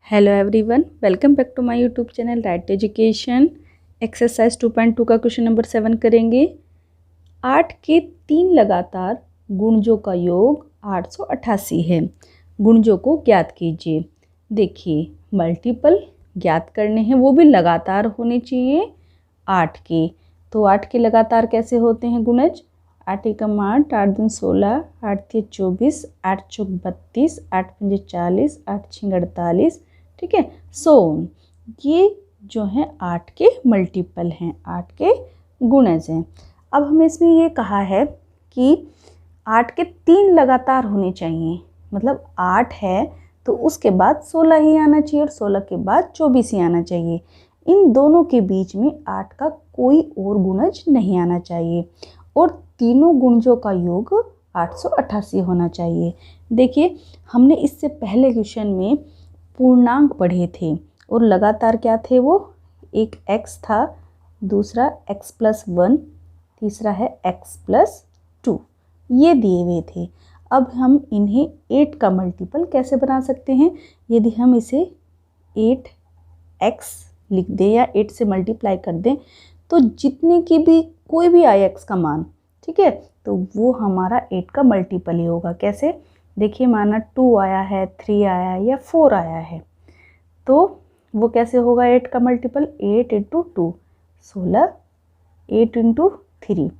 Hello everyone, welcome back to my YouTube channel right education. Exercise 2.2 का question number 7 करेंगे। 8 के 3 लगातार गुणजों का योग 888 है। गुणजों को ज्ञात कीजिए। देखिए, मल्टीपल ज्ञात करने हैं, वो भी लगातार होने चाहिए 8 के। तो 8 के लगातार कैसे होते हैं गुणज? 8 एकम 8, 8 दूनी 16, 8 तिया 24, 8 चौक 32, 8 पंजे 40, 8 छिंग 48। ठीक है, सो ये जो है 8 के मल्टीपल हैं, 8 के गुणज हैं। अब हमें इसमें ये कहा है कि 8 के 3 लगातार होने चाहिए, मतलब 8 है तो उसके बाद 16 ही आना चाहिए और 16 के बाद 24 ही आना चाहिए। इन दोनों के बीच में 8 का कोई और गुणज नहीं आना चाहिए और तीनों गुणजों का योग 888 होना चाहिए। देखिए, हमने इससे पहले क्वेश्चन में पूर्णांक पढ़े थे और लगातार क्या थे वो? एक x था, दूसरा x+1, तीसरा है x+2, ये दिए हुए थे। अब हम इन्हें 8 का मल्टीपल कैसे बना सकते हैं? यदि हम इसे 8x लिख दें या 8 से मल्टीप्लाई कर दें तो जितने की भी कोई भी आए x का मान, ठीक है, तो वो हमारा 8 का मल्टीपल ही होगा। कैसे? देखिए, माना 2 आया है, 3 आया है या 4 आया है, तो वो कैसे होगा 8 का मल्टीपल? 8 × 2 16, 8 × 3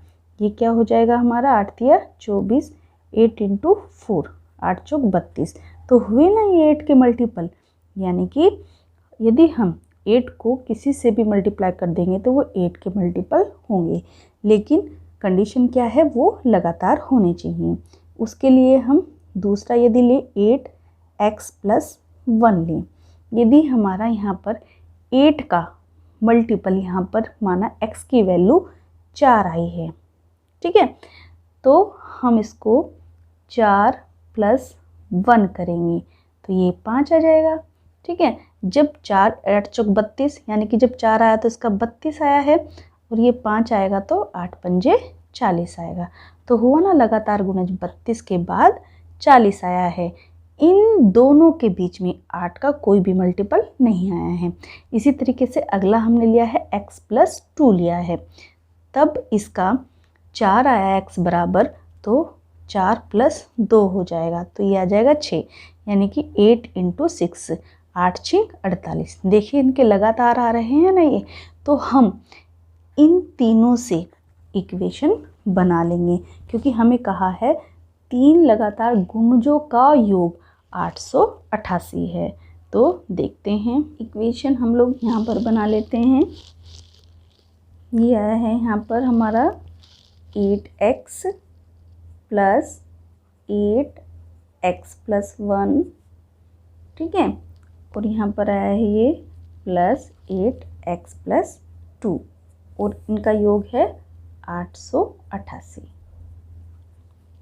ये क्या हो जाएगा हमारा? 8 तिया 24, 8 × 4 8 चौक 32। तो हुए ना ये 8 के मल्टीपल। यानी कि यदि हम 8 को किसी से भी मल्टीप्लाई कर देंगे तो वो 8 के मल्टीपल होंगे, लेकिन कंडीशन क्या है? वो लगातार होने चाहिए। उसके लिए हम दूसरा यदि ले 8x+1 लें। यदि हमारा यहाँ पर 8 का मल्टीपल यहाँ पर माना x की वैल्यू 4 आई है, ठीक है, तो हम इसको 4+1 करेंगे तो ये 5 आ जाएगा। ठीक है, जब 4 8 चौक 32 यानी कि जब 4 आया तो इसका 32 आया है और ये 5 आएगा तो 8 पंजे 40 आएगा। तो हुआ ना लगातार गुणज 32 के बाद 40 आया है। इन दोनों के बीच में 8 का कोई भी मल्टीपल नहीं आया है। इसी तरीके से अगला हमने लिया है x+2 लिया है, तब इसका 4 आया x बराबर, तो 4+2 हो जाएगा तो ये आ जाएगा 6, यानी कि 8 × 6 8 छिंग 48। देखिए, इनके लगातार आ रहे हैं ना ये, तो हम इन तीनों से इक्वेशन बना लेंगे, क्योंकि हमें कहा है 3 लगातार गुणजों का योग 888 है। तो देखते हैं इक्वेशन हम लोग यहाँ पर बना लेते हैं। ये आया है यहाँ पर हमारा 8x + 8x+1, ठीक है, और यहाँ पर आया है ये +8x+2 और इनका योग है 888।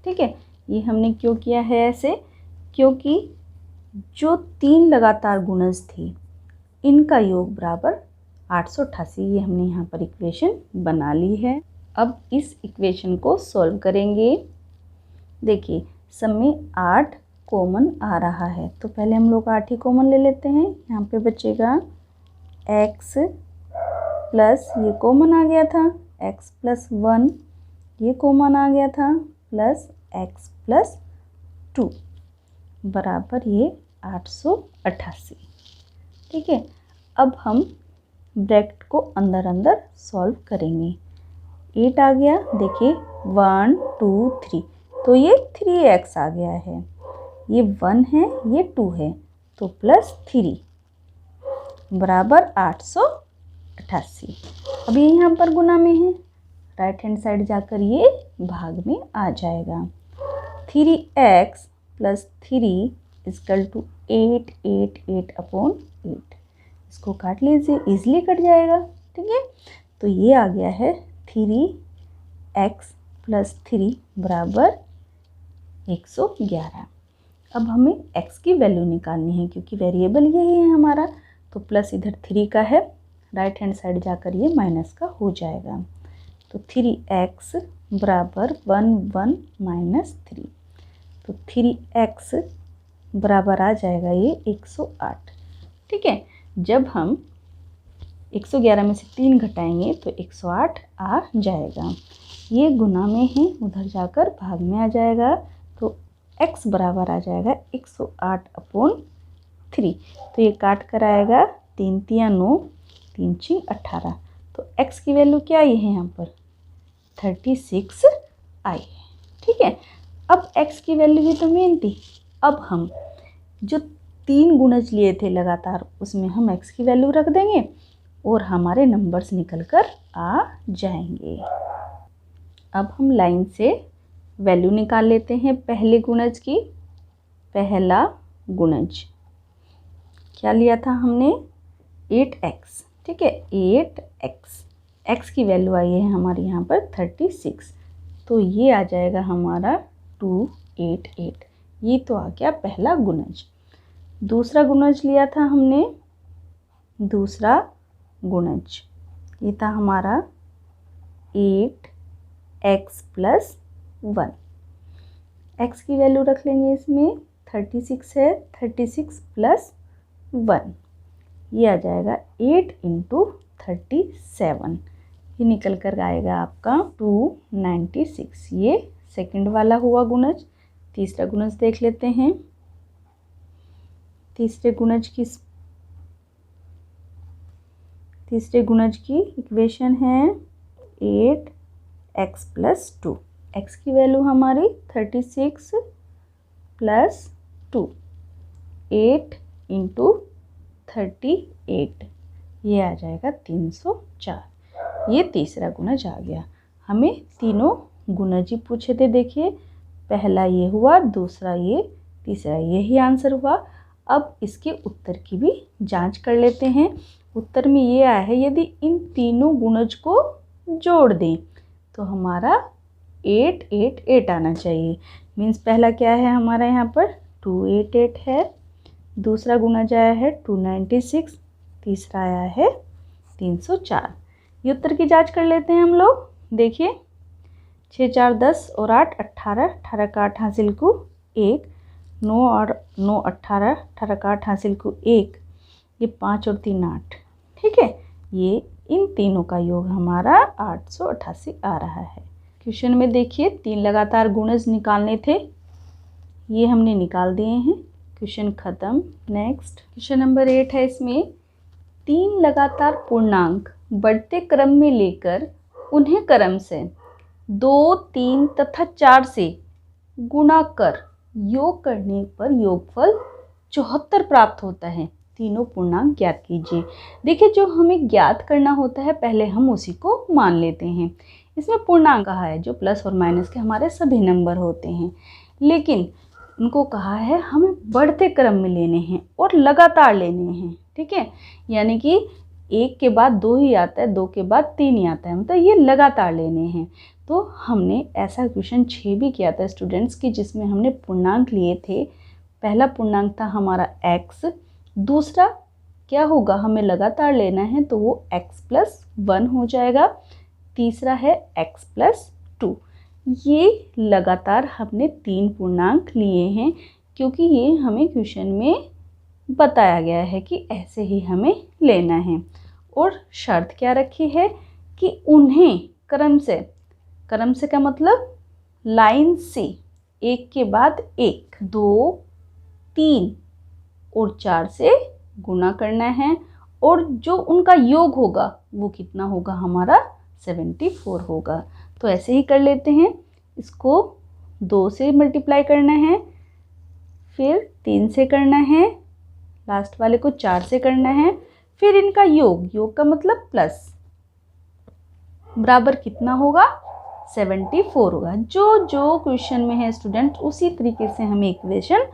ठीक है, ये हमने क्यों किया है ऐसे? क्योंकि जो 3 लगातार गुणज थे इनका योग बराबर 888, ये हमने यहाँ पर इक्वेशन बना ली है। अब इस इक्वेशन को सॉल्व करेंगे। देखिए, सब में 8 कॉमन आ रहा है, तो पहले हम लोग 8 ही कॉमन ले लेते हैं। यहाँ पे बचेगा x प्लस ये कॉमन आ गया था, x+1 ये कॉमन आ गया था, प्लस x+2 बराबर ये 888। ठीक है, अब हम ब्रैकेट को अंदर अंदर सॉल्व करेंगे। 8 आ गया, देखिए 1 2 3, तो ये 3x आ गया है, ये 1 है ये 2 है, तो +3 बराबर 888। अब ये यहाँ पर गुना में है, राइट हैंड साइड जाकर ये भाग में आ जाएगा। 3x + 3 = 8 8 8/8। इसको काट लीजिए, इजीली कट जाएगा। ठीक है, तो ये आ गया है 3x + 3 बराबर 111। अब हमें x की वैल्यू निकालनी है, क्योंकि वेरिएबल यही है हमारा, तो प्लस इधर 3 का है, राइट हैंड साइड जाकर ये माइनस का हो जाएगा। तो 3x बराबर 1 1 -3, तो 3x बराबर आ जाएगा ये 108। ठीक है। जब हम 111 में से 3 घटाएंगे तो 108 आ जाएगा। ये गुना में है, उधर जाकर भाग में आ जाएगा, तो x बराबर आ जाएगा 108/3। तो ये काट कर आएगा 3 तिया 9, 3 6 18। तो x की वैल्यू क्या आई है यहाँ पर 36 आई है। ठीक है, अब x की वैल्यू ही तो मेन थी। अब हम जो 3 गुणज लिए थे लगातार उसमें हम x की वैल्यू रख देंगे और हमारे नंबर्स निकल कर आ जाएंगे। अब हम लाइन से वैल्यू निकाल लेते हैं पहले गुणज की। पहला गुणज क्या लिया था हमने 8x। ठीक है, 8x, x की वैल्यू आई है हमारी यहाँ पर 36, तो ये आ जाएगा हमारा 288। ये तो आ गया पहला गुणज। दूसरा गुणज लिया था हमने, दूसरा गुणज ये था हमारा 8x + 1। x की वैल्यू रख लेंगे इसमें, 36 है, 36 + 1 ये आ जाएगा 8 × 37। ये निकल कर आएगा आपका 296। ये सेकंड वाला हुआ गुणज। तीसरा गुणज देख लेते हैं। तीसरे गुणज की इक्वेशन है 8x + 2। x की वैल्यू हमारी 36 + 2, 8 × 38, ये आ जाएगा 304। ये तीसरा गुणज आ गया। हमें तीनों गुणज ही पूछे थे। देखिए, पहला ये हुआ, दूसरा ये, तीसरा यही आंसर हुआ। अब इसके उत्तर की भी जांच कर लेते हैं। उत्तर में ये आया है यदि इन तीनों गुणज को जोड़ दें तो हमारा 888 आना चाहिए। मीन्स पहला क्या है हमारा यहाँ पर 288 है, दूसरा गुणज आया है 296, तीसरा आया है 304। ये उत्तर की जांच कर लेते हैं हम लोग। देखिए, 6 4 10 और 8 18, 18 का 8 हासिल को 1, 9 और 9 18, 18 का 8 हासिल को 1, ये 5 और 3 8। ठीक है, ये इन तीनों का योग हमारा 888 आ रहा है। क्वेश्चन में देखिए 3 लगातार गुणज निकालने थे, ये हमने निकाल दिए हैं। क्वेश्चन खत्म। नेक्स्ट क्वेश्चन नंबर 8 है। इसमें 3 लगातार पूर्णांक बढ़ते क्रम में लेकर उन्हें क्रम से 2, 3 तथा 4 से गुणा कर योग करने पर योगफल 74 प्राप्त होता है। तीनों पूर्णांक ज्ञात कीजिए। देखिए, जो हमें ज्ञात करना होता है पहले हम उसी को मान लेते हैं। इसमें पूर्णांक कहा है जो प्लस और माइनस के हमारे सभी नंबर होते हैं, लेकिन उनको कहा है हमें बढ़ते क्रम में लेने हैं और लगातार लेने हैं। ठीक है, यानी कि 1 के बाद 2 ही आता है, 2 के बाद 3 ही आता है, मतलब ये लगातार लेने हैं। तो हमने ऐसा क्वेश्चन 6 भी किया था स्टूडेंट्स की, जिसमें हमने पूर्णांक लिए थे। पहला पूर्णांक था हमारा x, दूसरा क्या होगा हमें लगातार लेना है तो वो x + 1 हो जाएगा, तीसरा है x + 2। ये लगातार हमने 3 पूर्णांक लिए हैं क्योंकि ये हमें क्वेश्चन में बताया गया है कि ऐसे ही हमें लेना है। और शर्त क्या रखी है कि उन्हें क्रम से का मतलब लाइन से 1 के बाद 1, 2, 3 और 4 से गुणा करना है, और जो उनका योग होगा वो कितना होगा हमारा 74 होगा। तो ऐसे ही कर लेते हैं। इसको 2 से मल्टीप्लाई करना है, फिर 3 से करना है, लास्ट वाले को 4 से करना है, फिर इनका योग का मतलब प्लस, बराबर कितना होगा 74 होगा। जो क्वेश्चन में है स्टूडेंट उसी तरीके से हमें इक्वेशन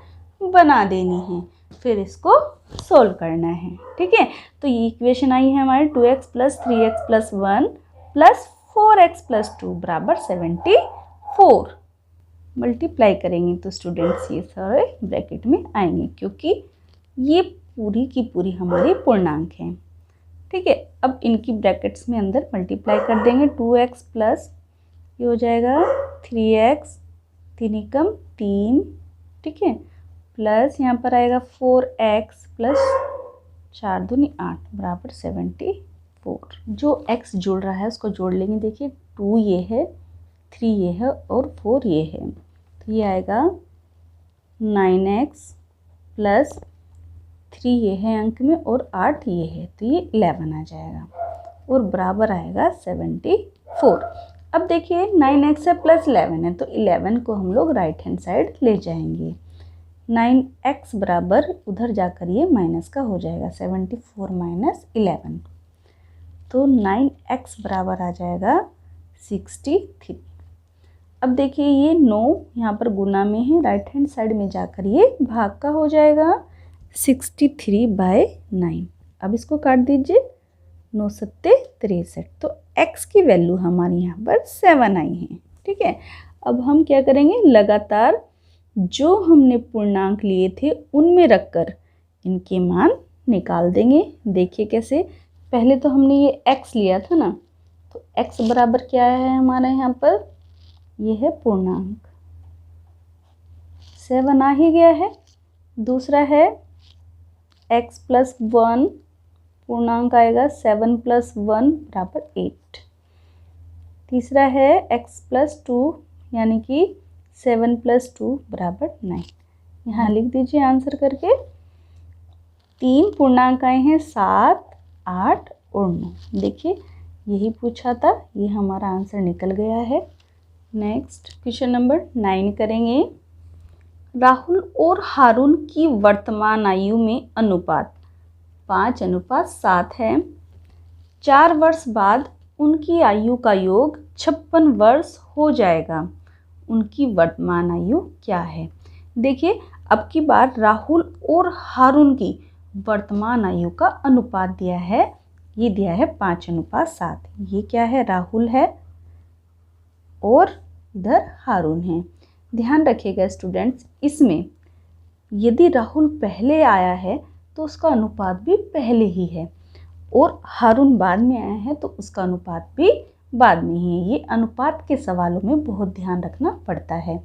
बना देनी है, फिर इसको सोल्व करना है। ठीक है, तो ये इक्वेशन आई है हमारी 2x + 3x + 1 + 4x + 2 बराबर 74। मल्टीप्लाई करेंगे तो स्टूडेंट्स ये सारे ब्रैकेट में आएंगे क्योंकि ये पूरी की पूरी हमारी पूर्णांक है। ठीक है, अब इनकी ब्रैकेट्स में अंदर मल्टीप्लाई कर देंगे। 2x प्लस ये हो जाएगा 3x, 3 एकम 3, ठीक है, प्लस यहाँ पर आएगा 4x + 4 दूनी 8 बराबर 74। जो x जुड़ रहा है उसको जोड़ लेंगे। देखिए 2 ये है, 3 ये है और 4 ये है, तो ये आएगा 9x प्लस 3 ये है अंक में और 8 ये है, तो ये 11 आ जाएगा और बराबर आएगा 74। अब देखिए 9x है प्लस 11 है, तो 11 को हम लोग राइट हैंड साइड ले जाएंगे। 9x बराबर उधर जाकर ये माइनस का हो जाएगा, 74 माइनस 11, तो 9x बराबर आ जाएगा 63। अब देखिए ये 9 यहाँ पर गुना में है, राइट हैंड साइड में जाकर ये भाग का हो जाएगा, 63/9। अब इसको काट दीजिए, 9 सत्ते 63, तो x की वैल्यू हमारी यहाँ पर 7 आई है। ठीक है, अब हम क्या करेंगे, लगातार जो हमने पूर्णांक लिए थे उनमें रखकर इनके मान निकाल देंगे। देखिए कैसे, पहले तो हमने ये x लिया था ना, तो x बराबर क्या है हमारे यहाँ पर, ये है पूर्णांक, 7 आ ही गया है। दूसरा है x प्लस 1, पूर्णांक आएगा 7 प्लस 1 बराबर 8। तीसरा है x प्लस 2 यानी कि 7 प्लस 2 बराबर 9। यहाँ लिख दीजिए आंसर करके। 3 पूर्णांक आए हैं 7, 8 और 9। देखिए यही पूछा था, ये हमारा आंसर निकल गया है। नेक्स्ट क्वेश्चन नंबर 9 करेंगे। राहुल और हारून की वर्तमान आयु में अनुपात 5:7 है। 4 वर्ष बाद उनकी आयु का योग 56 वर्ष हो जाएगा। उनकी वर्तमान आयु क्या है? देखिए अब की बार राहुल और हारून की वर्तमान आयु का अनुपात दिया है, ये दिया है 5:7। ये क्या है, राहुल है और इधर हारून है। ध्यान रखिएगा स्टूडेंट्स, इसमें यदि राहुल पहले आया है तो उसका अनुपात भी पहले ही है, और हारून बाद में आया है तो उसका अनुपात भी बाद में ही है। ये अनुपात के सवालों में बहुत ध्यान रखना पड़ता है।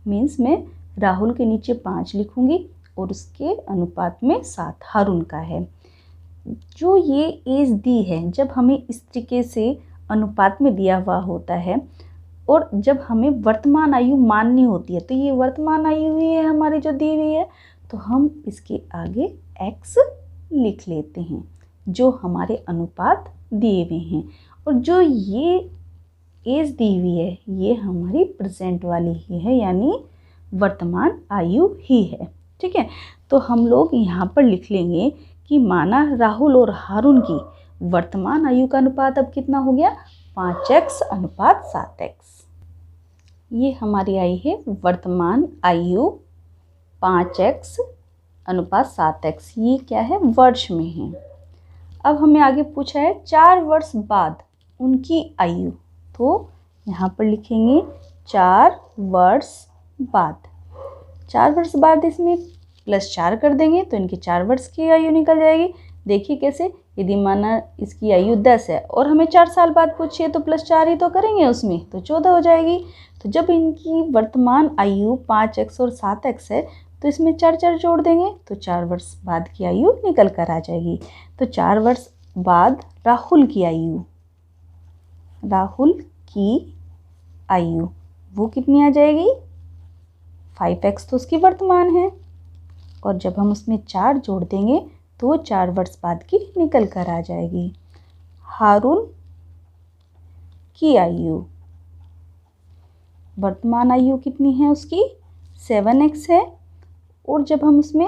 मीन्स मैं राहुल के नीचे 5 लिखूंगी और उसके अनुपात में 7 हारून का है। जो ये एज दी है, जब हमें इस तरीके से अनुपात में दिया हुआ होता है और जब हमें वर्तमान आयु माननी होती है, तो ये वर्तमान आयु ही है हमारी जो दी हुई है, तो हम इसके आगे x लिख लेते हैं जो हमारे अनुपात दिए हुए हैं। और जो ये एज दी हुई है ये हमारी प्रेजेंट वाली ही है, यानी वर्तमान आयु ही है। ठीक है, तो हम लोग यहाँ पर लिख लेंगे कि माना राहुल और हारून की वर्तमान आयु का अनुपात अब कितना हो गया, 5x/7x। ये हमारी आई है वर्तमान आयु 5x/7x। ये क्या है, वर्ष में है। अब हमें आगे पूछा है 4 वर्ष बाद उनकी आयु, तो यहाँ पर लिखेंगे 4 वर्ष बाद। 4 वर्ष बाद इसमें +4 कर देंगे तो इनकी 4 वर्ष की आयु निकल जाएगी। देखिए कैसे, यदि माना इसकी आयु 10 है और हमें 4 साल बाद पूछिए तो +4 ही तो करेंगे उसमें, तो 14 हो जाएगी। तो जब इनकी वर्तमान आयु 5x और 7x है तो इसमें 4 जोड़ देंगे तो 4 वर्ष बाद की आयु निकल कर आ जाएगी। तो 4 वर्ष बाद राहुल की आयु वो कितनी आ जाएगी, 5x तो उसकी वर्तमान है, और जब हम उसमें 4 जोड़ देंगे तो 4 वर्ष बाद की निकल कर आ जाएगी। हारून की आयु, वर्तमान आयु कितनी है उसकी, 7x है, और जब हम उसमें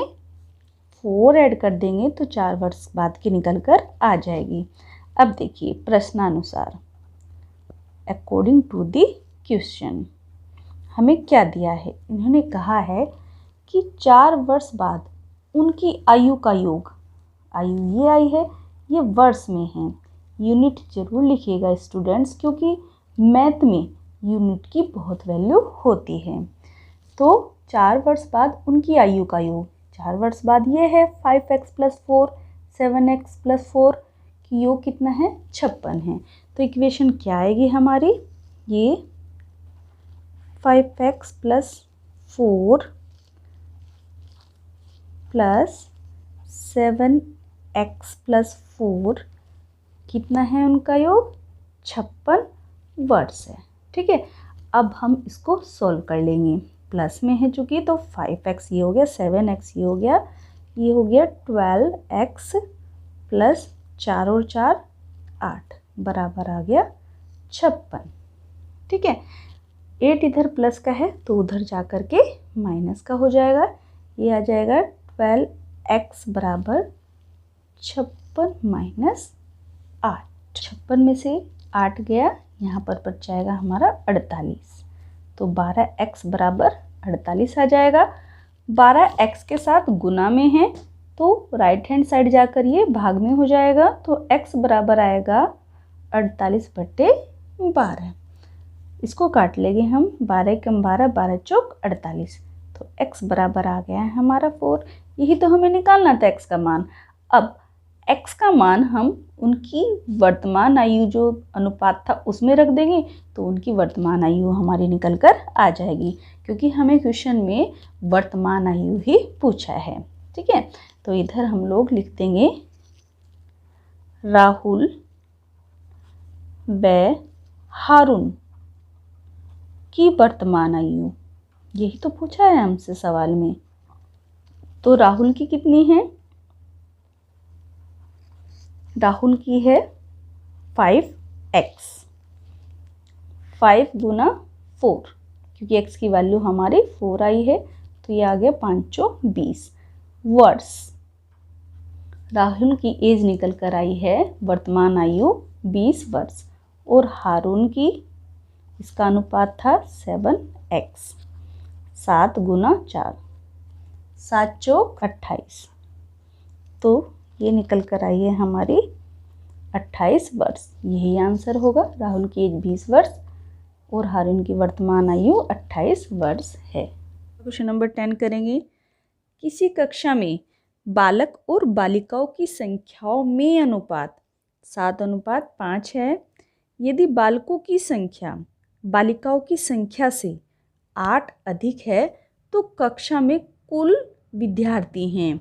4 ऐड कर देंगे तो 4 वर्ष बाद की निकल कर आ जाएगी। अब देखिए प्रश्नानुसार, अकॉर्डिंग टू द क्वेश्चन हमें क्या दिया है, इन्होंने कहा है कि 4 वर्ष बाद उनकी आयु का योग, आयु ये आई है, ये वर्ष में है। यूनिट जरूर लिखिएगा स्टूडेंट्स, क्योंकि मैथ में यूनिट की बहुत वैल्यू होती है। तो 4 वर्ष बाद उनकी आयु का योग, 4 वर्ष बाद ये है 5x + 4, 7x + 4 की योग कितना है, 56 है। तो इक्वेशन क्या आएगी हमारी, ये 5x + 4 + 7x x प्लस 4 कितना है उनका योग? 56 वर्ड्स है। ठीक है, अब हम इसको सॉल्व कर लेंगे। प्लस में है चूँकि तो 5x ये हो गया, 7x ये हो गया, ये हो गया 12x प्लस 4 और 4 8 बराबर आ गया 56। ठीक है, 8 इधर प्लस का है तो उधर जा कर के माइनस का हो जाएगा। ये आ जाएगा 12x बराबर 56 माइनस 8। 56 में से 8 गया, यहाँ पर बच जाएगा हमारा 48। तो 12x बराबर 48 आ जाएगा। 12x के साथ गुना में है तो राइट हैंड साइड जाकर ये भाग में हो जाएगा। तो x बराबर आएगा 48/12। इसको काट लेंगे हम, 12 कम 12, 12 चौक 48। तो x बराबर आ गया है हमारा 4। यही तो हमें निकालना था x का मान। अब x का मान हम उनकी वर्तमान आयु जो अनुपात था उसमें रख देंगे तो उनकी वर्तमान आयु हमारी निकल कर आ जाएगी, क्योंकि हमें क्वेश्चन में वर्तमान आयु ही पूछा है। ठीक है, तो इधर हम लोग लिख देंगे राहुल व हारून की वर्तमान आयु। यही तो पूछा है हमसे सवाल में। तो राहुल की कितनी है? राहुल की है 5x, 5 गुना 4, क्योंकि x की वैल्यू हमारी 4 आई है तो ये आ गया 5 20 वर्ष। राहुल की एज निकल कर आई है, वर्तमान आयु 20 वर्ष। और हारून की, इसका अनुपात था 7x, 7 गुना 4, 7 चौक 28। तो ये निकल कर आई है हमारी 28 वर्ष। यही आंसर होगा। राहुल की एज 20 वर्ष और हारून की वर्तमान आयु 28 वर्ष है। क्वेश्चन नंबर 10 करेंगे। किसी कक्षा में बालक और बालिकाओं की संख्याओं में अनुपात 7:5 है। यदि बालकों की संख्या बालिकाओं की संख्या से 8 अधिक है तो कक्षा में कुल विद्यार्थी हैं।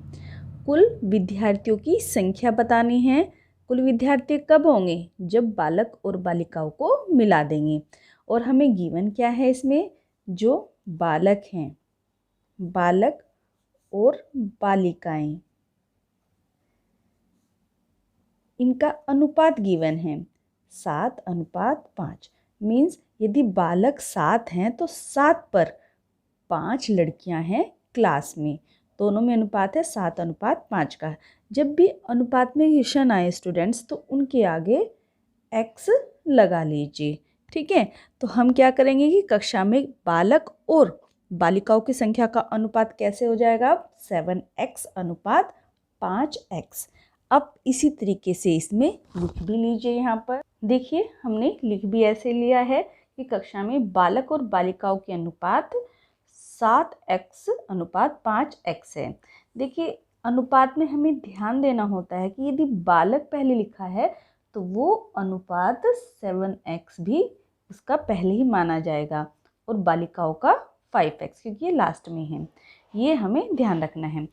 कुल विद्यार्थियों की संख्या बतानी है। कुल विद्यार्थी कब होंगे? जब बालक और बालिकाओं को मिला देंगे। और हमें गिवन क्या है इसमें? जो बालक हैं, बालक और बालिकाएं, इनका अनुपात गिवन है 7:5। मीन्स यदि बालक 7 हैं तो 7 पर 5 लड़कियां हैं क्लास में। दोनों में अनुपात है 7:5 का। जब भी अनुपात में क्वेश्चन आए स्टूडेंट्स तो उनके आगे x लगा लीजिए। ठीक है, तो हम क्या करेंगे कि कक्षा में बालक और बालिकाओं की संख्या का अनुपात कैसे हो जाएगा? 7x अनुपात 5x। अब इसी तरीके से इसमें लिख भी लीजिए। यहाँ पर देखिए, हमने लिख भी ऐसे लिया है कि कक्षा में बालक और बालिकाओं के अनुपात 7x अनुपात 5x है। देखिए, अनुपात में हमें ध्यान देना होता है कि यदि बालक पहले लिखा है तो वो अनुपात 7x भी उसका पहले ही माना जाएगा और बालिकाओं का 5x, क्योंकि ये लास्ट में है। ये हमें ध्यान रखना है।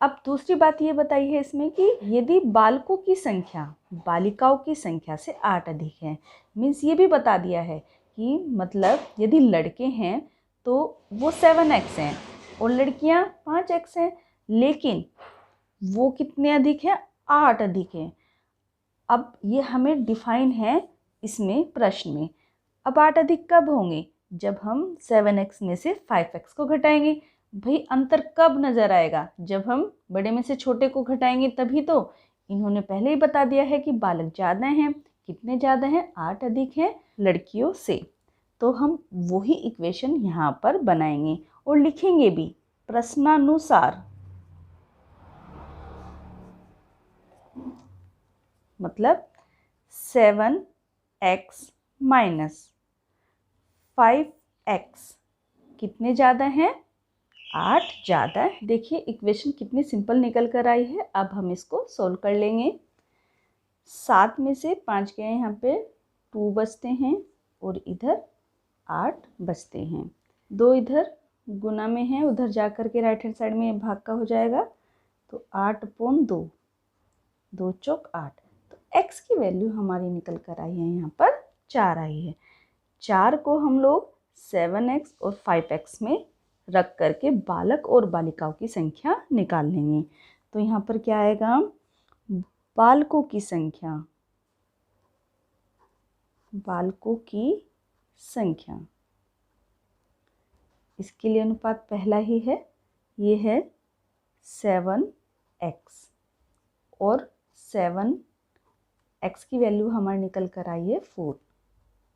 अब दूसरी बात ये बताई है इसमें कि यदि बालकों की संख्या बालिकाओं की संख्या से 8 अधिक है। मीन्स ये भी बता दिया है कि मतलब यदि लड़के हैं तो वो 7x हैं और लड़कियां 5x हैं, लेकिन वो कितने अधिक हैं? 8 अधिक हैं। अब ये हमें डिफाइन है इसमें प्रश्न में। अब 8 अधिक कब होंगे? जब हम 7x में से 5x को घटाएंगे। भाई अंतर कब नज़र आएगा? जब हम बड़े में से छोटे को घटाएंगे तभी तो। इन्होंने पहले ही बता दिया है कि बालक ज़्यादा हैं। कितने ज़्यादा हैं? 8 अधिक हैं लड़कियों से। तो हम वही इक्वेशन यहाँ पर बनाएंगे और लिखेंगे भी प्रश्नानुसार। मतलब 7x माइनस 5x कितने ज़्यादा हैं? 8 ज़्यादा है। देखिए इक्वेशन कितनी सिंपल निकल कर आई है। अब हम इसको सोल्व कर लेंगे। 7 में से 5 गए, यहाँ पे 2 बचते हैं और इधर 8 बचते हैं। 2 इधर गुना में है, उधर जा कर के राइट हैंड साइड में भाग का हो जाएगा। तो 8/2 2 चौक 8। तो x की वैल्यू हमारी निकल कर आई है, यहाँ पर 4 आई है। 4 को हम लोग 7x और 5x में रख करके बालक और बालिकाओं की संख्या निकाल लेंगे। तो यहाँ पर क्या आएगा, बालकों की संख्या, बालकों की संख्या, इसके लिए अनुपात पहला ही है, ये है 7x और 7x की वैल्यू हमारी निकल कर आई है 4,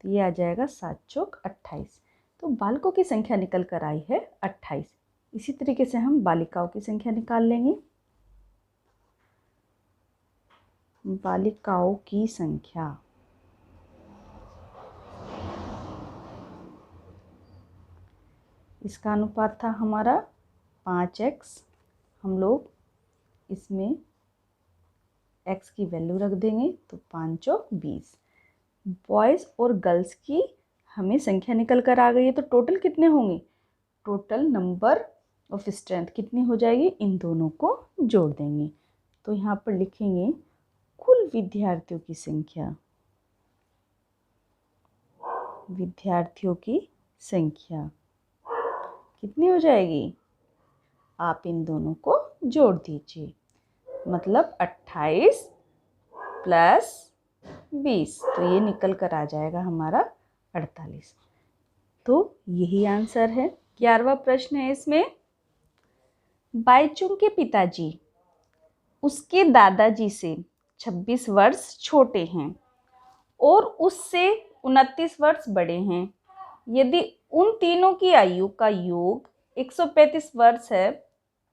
तो ये आ जाएगा 7 चौक 28। तो बालकों की संख्या निकल कर आई है 28। इसी तरीके से हम बालिकाओं की संख्या निकाल लेंगे। बालिकाओं की संख्या, इसका अनुपात था हमारा 5x, हम लोग इसमें x की वैल्यू रख देंगे तो 5 चौक 20। बॉयज़ और गर्ल्स की हमें संख्या निकल कर आ गई है, तो टोटल कितने होंगे, टोटल नंबर ऑफ स्ट्रेंथ कितनी हो जाएगी, इन दोनों को जोड़ देंगे। तो यहाँ पर लिखेंगे कुल विद्यार्थियों की संख्या, विद्यार्थियों की संख्या कितनी हो जाएगी, आप इन दोनों को जोड़ दीजिए, मतलब 28 प्लस 20, तो ये निकल कर आ जाएगा हमारा 48। तो यही आंसर है। 11वां प्रश्न है इसमें, बाईचुंग के पिताजी उसके दादाजी से 26 वर्ष छोटे हैं और उससे 29 वर्ष बड़े हैं। यदि उन तीनों की आयु का योग 135 वर्ष है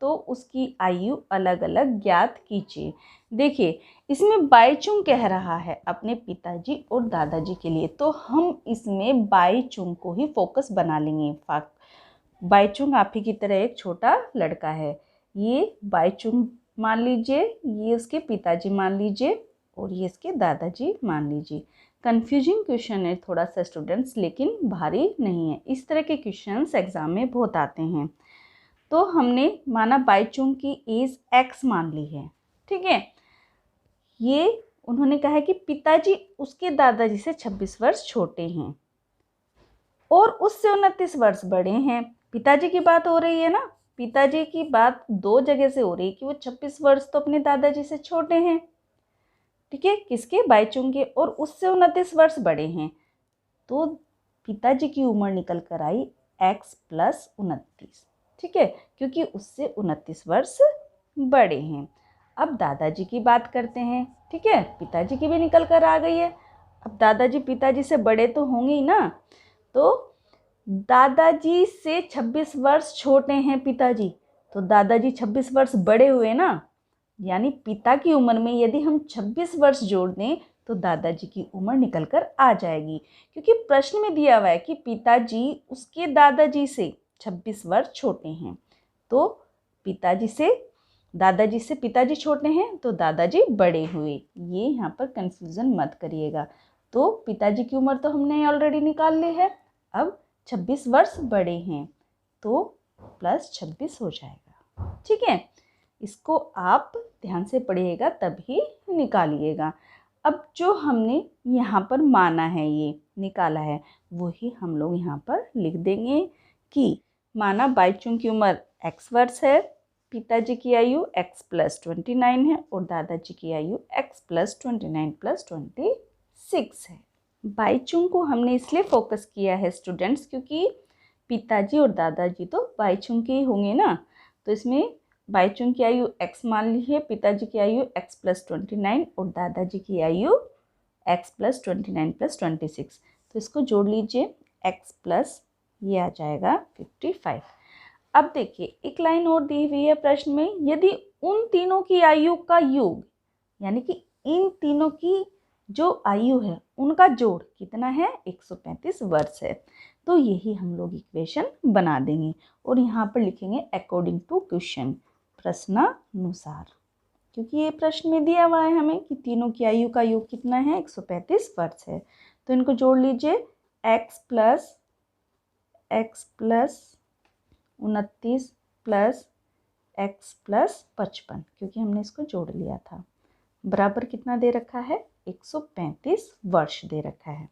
तो उसकी आयु अलग अलग ज्ञात कीजिए। देखिए, इसमें बाईचुंग कह रहा है अपने पिताजी और दादाजी के लिए, तो हम इसमें बाईचुंग को ही फोकस बना लेंगे। बाईचुंग आप ही की तरह एक छोटा लड़का है, ये बाईचुंग मान लीजिए, ये उसके पिताजी मान लीजिए और ये इसके दादाजी मान लीजिए। कंफ्यूजिंग क्वेश्चन है थोड़ा सा स्टूडेंट्स, लेकिन भारी नहीं है। इस तरह के क्वेश्चंस एग्जाम में बहुत आते हैं। तो हमने माना बाईचुंग की एज x मान ली है, ठीक है। ये उन्होंने कहा है कि पिताजी उसके दादाजी से 26 वर्ष छोटे हैं और उससे 29 वर्ष बड़े हैं। पिताजी की बात हो रही है ना, पिताजी की बात दो जगह से हो रही है कि वो 26 वर्ष तो अपने दादाजी से छोटे हैं, ठीक है, किसके, बाईचुंग के, और उससे 29 वर्ष बड़े हैं। तो पिताजी की उम्र निकल कर आई x प्लस 29, ठीक है, क्योंकि उससे 29 वर्ष बड़े हैं। अब दादाजी की बात करते हैं, ठीक है, पिताजी की भी निकल कर आ गई है। अब दादाजी पिताजी से बड़े तो होंगे ही ना, तो दादाजी से 26 वर्ष छोटे हैं पिताजी, तो दादाजी 26 वर्ष बड़े हुए ना, यानी पिता की उम्र में यदि हम 26 वर्ष जोड़ दें तो दादाजी की उम्र निकल कर आ जाएगी, क्योंकि प्रश्न में दिया हुआ है कि पिताजी उसके दादाजी से 26 वर्ष छोटे हैं। तो पिताजी से दादाजी से पिताजी छोटे हैं तो दादाजी बड़े हुए, ये यहाँ पर कंफ्यूजन मत करिएगा। तो पिताजी की उम्र तो हमने ऑलरेडी निकाल ली है, अब 26 वर्ष बड़े हैं तो प्लस 26 हो जाएगा, ठीक है। इसको आप ध्यान से पढ़िएगा तभी निकालिएगा। अब जो हमने यहाँ पर माना है, ये निकाला है, वही हम लोग यहाँ पर लिख देंगे कि माना बाईचुंग की उम्र x वर्ष है, पिताजी की आयु x प्लस 29 है और दादाजी की आयु x प्लस 29 प्लस 26 है। बाईचुंग को हमने इसलिए फोकस किया है स्टूडेंट्स, क्योंकि पिताजी और दादाजी तो बाईचुंग के ही होंगे ना, तो इसमें बाईचुंग की आयु x मान ली है, पिताजी की आयु x प्लस 29 और दादाजी की आयु x प्लस 29 प्लस 26, तो इसको जोड़ लीजिए, x प्लस ये आ जाएगा 55। अब देखिए, एक लाइन और दी हुई है प्रश्न में, यदि उन तीनों की आयु का योग, यानी कि इन तीनों की जो आयु है उनका जोड़ कितना है, 135 वर्ष है, तो यही हम लोग इक्वेशन बना देंगे और यहाँ पर लिखेंगे अकॉर्डिंग टू क्वेश्चन, प्रश्नानुसार, क्योंकि ये प्रश्न में दिया हुआ है हमें कि तीनों की आयु का योग कितना है, 135 वर्ष है। तो इनको जोड़ लीजिए, x plus 29 plus x plus 55, क्योंकि हमने इसको जोड़ लिया था, बराबर कितना दे रखा है, 135 वर्ष दे रखा है।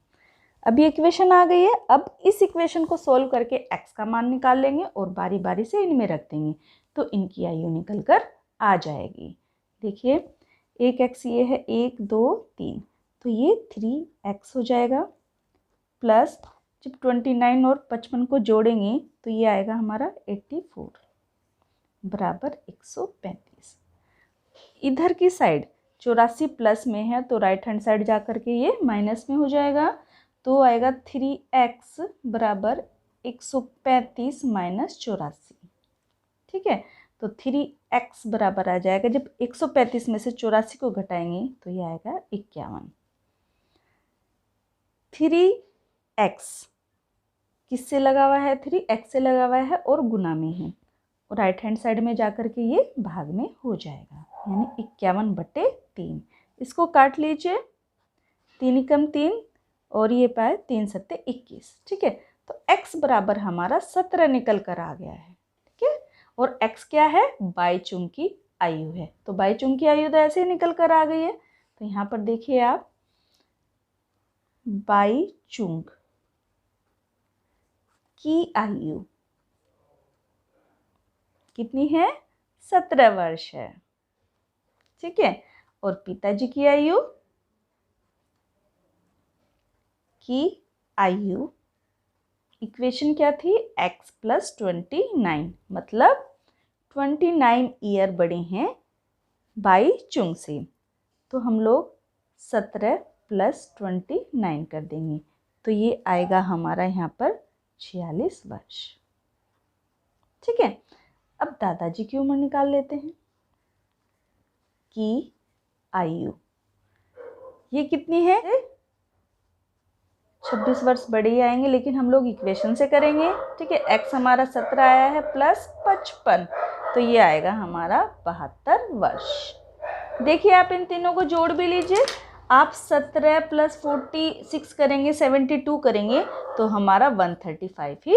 अब ये इक्वेशन आ गई है। अब इस इक्वेशन को सोल्व करके x का मान निकाल लेंगे और बारी बारी से इनमें रख देंगे तो इनकी आयु निकल कर आ जाएगी। देखिए एक x ये है 1 2 3, तो ये 3x हो जाएगा, प्लस जब 29 और 55 को जोड़ेंगे तो ये आएगा हमारा 84 बराबर 135। इधर की साइड 84 प्लस में है तो राइट हैंड साइड जा कर के ये माइनस में हो जाएगा, तो आएगा 3x बराबर 135 माइनस 84। ठीक है, तो 3x बराबर आ जाएगा, जब 135 में से 84 को घटाएंगे तो ये आएगा 51। 3x किससे लगा हुआ है, 3x से लगा हुआ है और गुना में है, और राइट हैंड साइड में जाकर के ये भाग में हो जाएगा, यानी 51/3। इसको काट लीजिए, 3 कम 3 और ये पाए 3 सत्ते 21। ठीक है, तो x बराबर हमारा 17 निकल कर आ गया है। ठीक है, और x क्या है, बाईचुंग की आयु है, तो बाईचुंग की आयु तो ऐसे ही निकल कर आ गई है। तो यहाँ पर देखिए आप, बाईचुंग की आयु कितनी है, 17 वर्ष है। ठीक है, और पिताजी की आयु इक्वेशन क्या थी, x + 29, मतलब 29 ईयर बड़े हैं बाईचुंग से, तो हम लोग 17 + 29 कर देंगे, तो ये आएगा हमारा यहाँ पर 46 वर्ष। ठीक है, अब दादाजी की उम्र निकाल लेते हैं। की आयु ये कितनी है, 26 वर्ष बड़े ही आएंगे, लेकिन हम लोग इक्वेशन से करेंगे। ठीक है, x हमारा 17 आया है प्लस 55, तो ये आएगा हमारा 72 वर्ष। देखिए आप इन तीनों को जोड़ भी लीजिए, आप 17 + 46 करेंगे, 72 करेंगे तो हमारा 135 ही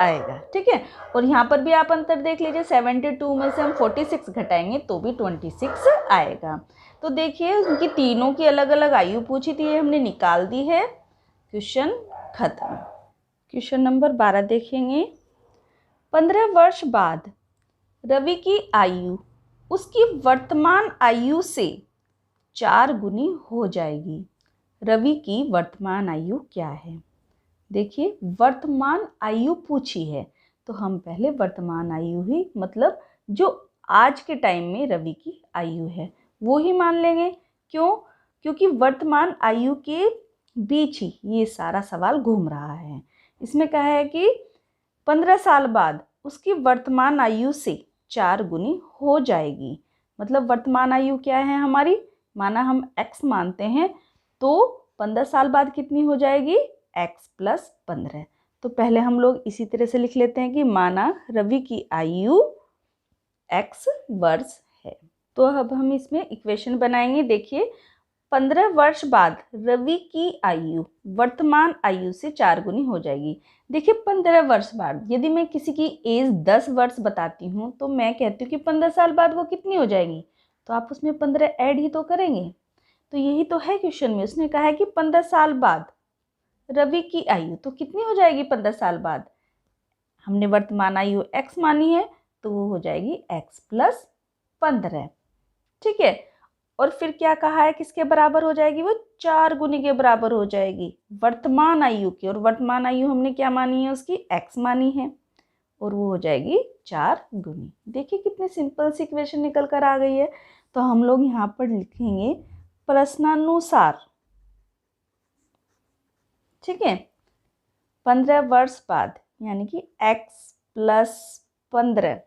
आएगा। ठीक है, और यहाँ पर भी आप अंतर देख लीजिए, 72 में से हम 46 घटाएंगे तो भी 26 आएगा। तो देखिए उनकी तीनों की अलग अलग आयु पूछी थी, ये हमने निकाल दी है। क्वेश्चन खत्म। क्वेश्चन नंबर 12 देखेंगे। 15 वर्ष बाद रवि की आयु उसकी वर्तमान आयु से 4 गुनी हो जाएगी। रवि की वर्तमान आयु क्या है? देखिए वर्तमान आयु पूछी है तो हम पहले वर्तमान आयु ही, मतलब जो आज के टाइम में रवि की आयु है वो ही मान लेंगे। क्यों? क्योंकि वर्तमान आयु के बीच ही ये सारा सवाल घूम रहा है। इसमें कहा है कि 15 साल बाद उसकी वर्तमान आयु से 4 गुनी हो जाएगी। मतलब वर्तमान आयु क्या है हमारी, माना हम x मानते हैं तो 15 साल बाद कितनी हो जाएगी, x + 15। तो पहले हम लोग इसी तरह से लिख लेते हैं कि माना रवि की आयु x वर्ष है। तो अब हम इसमें इक्वेशन बनाएंगे। देखिए 15 वर्ष बाद रवि की आयु वर्तमान आयु से 4 गुनी हो जाएगी। देखिए 15 वर्ष बाद यदि मैं किसी की एज 10 वर्ष बताती हूँ तो मैं कहती हूँ कि 15 साल बाद वो कितनी हो जाएगी, तो आप उसमें 15 ऐड ही तो करेंगे। तो यही तो है क्वेश्चन में, उसने कहा है कि 15 साल बाद रवि की आयु तो कितनी हो जाएगी 15 साल बाद। हमने वर्तमान आयु x मानी है तो वो हो जाएगी x + 15। ठीक है, और फिर क्या कहा है किसके बराबर हो जाएगी, वो 4 गुनी के बराबर हो जाएगी वर्तमान आयु की। और वर्तमान आयु हमने क्या मानी है, उसकी x मानी है, और वो हो जाएगी 4 गुनी। देखिए कितनी सिंपल सी इक्वेशन निकल कर आ गई है। तो हम लोग यहाँ पर लिखेंगे प्रश्नानुसार। ठीक है, 15 वर्ष बाद यानी कि x + 15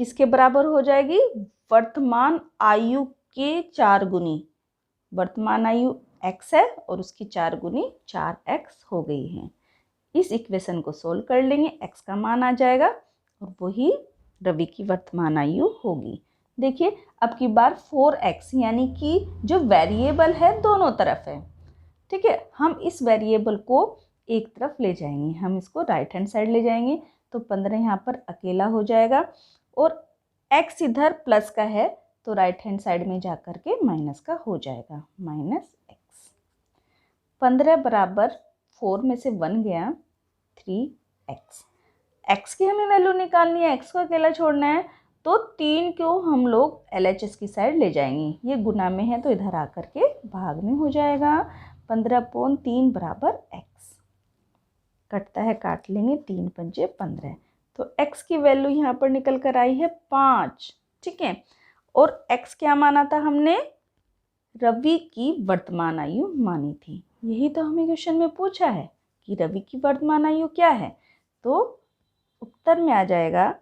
किसके बराबर हो जाएगी, वर्तमान आयु के 4 गुनी। वर्तमान आयु x है और उसकी 4 गुनी 4x हो गई है। इस इक्वेशन को सोल्व कर लेंगे, x का मान आ जाएगा और वही रवि की वर्तमान आयु होगी। देखिए अब की बार 4x यानी कि जो वेरिएबल है दोनों तरफ है। ठीक है, हम इस वेरिएबल को एक तरफ ले जाएंगे, हम इसको राइट हैंड साइड ले जाएंगे तो 15 यहाँ पर अकेला हो जाएगा और x इधर प्लस का है तो राइट हैंड साइड में जा कर के माइनस का हो जाएगा, -x। 15 बराबर 4 में से 1 गया, 3x। x की हमें वैल्यू निकालनी है, x को अकेला छोड़ना है, तो 3 को हम लोग LHS की साइड ले जाएंगे। ये गुना में है तो इधर आकर के भाग में हो जाएगा। 15/3 बराबर x। कटता है, काट लेंगे, 3 पंजे 15। तो x की वैल्यू यहाँ पर निकल कर आई है 5। ठीक है, और x क्या माना था हमने? रवि की वर्तमान आयु मानी थी। यही तो हमें क्वेश्चन में पूछा है कि रवि की वर्तमान आयु क्या है। तो उत्तर में आ जाएगा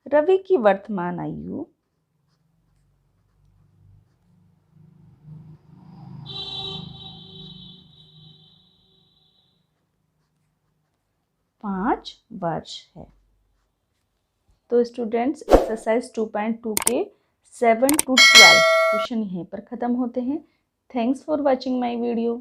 रवि की वर्तमान आयु 5 वर्ष है। तो स्टूडेंट्स, एक्सरसाइज 2.2 के 7 to 12 क्वेश्चन यहीं पर ख़त्म होते हैं। Thanks for watching my video.